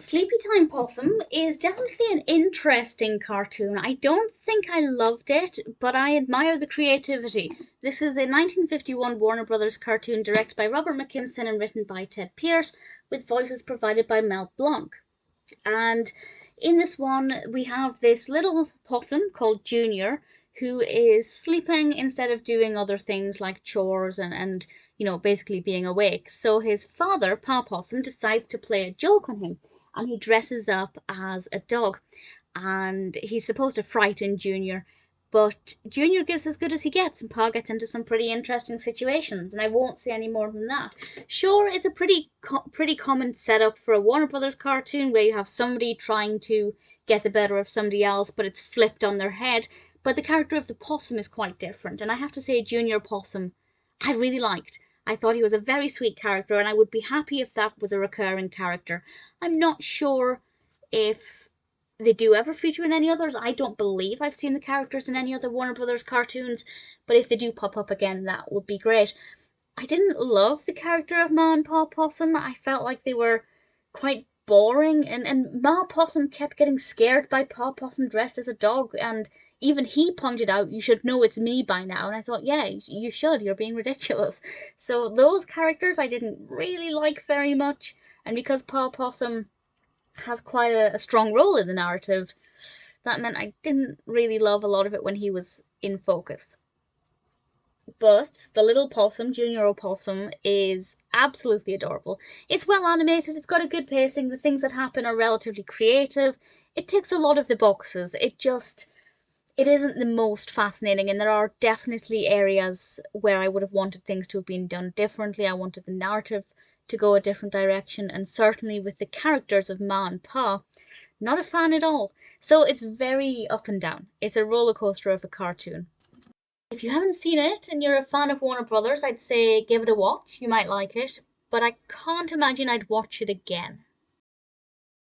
Sleepy Time Possum is definitely an interesting cartoon. I don't think I loved it, but I admire the creativity. This is a 1951 Warner Brothers cartoon directed by Robert McKimson and written by Ted Pierce, with voices provided by Mel Blanc. And in this one, we have this little possum called Junior who is sleeping instead of doing other things like chores and basically being awake. So his father, Pa Possum, decides to play a joke on him and he dresses up as a dog and he's supposed to frighten Junior. But Junior gives as good as he gets, and Pa gets into some pretty interesting situations, and I won't say any more than that. Sure, it's a pretty common setup for a Warner Brothers cartoon where you have somebody trying to get the better of somebody else, but it's flipped on their head. But the character of the possum is quite different, and I have to say, Junior Possum, I really liked. I thought he was a very sweet character, and I would be happy if that was a recurring character. I'm not sure if they do ever feature in any others. I don't believe I've seen the characters in any other Warner Brothers cartoons, but if they do pop up again, that would be great. I didn't love the character of Ma and Pa Possum. I felt like they were quite boring, and Ma Possum kept getting scared by Pa Possum dressed as a dog, and even he pointed out, "You should know it's me by now." And I thought, yeah, you should, you're being ridiculous. So those characters I didn't really like very much, and because Pa Possum has quite a strong role in the narrative, that meant I didn't really love a lot of it when he was in focus. But the little possum, Junior Opossum, is absolutely adorable. It's well animated, it's got a good pacing, the things that happen are relatively creative. It ticks a lot of the boxes. It isn't the most fascinating, and there are definitely areas where I would have wanted things to have been done differently. I wanted the narrative to go a different direction, and certainly with the characters of Ma and Pa, not a fan at all. So it's very up and down. It's a roller coaster of a cartoon. If you haven't seen it and you're a fan of Warner Brothers, I'd say give it a watch. You might like it, but I can't imagine I'd watch it again.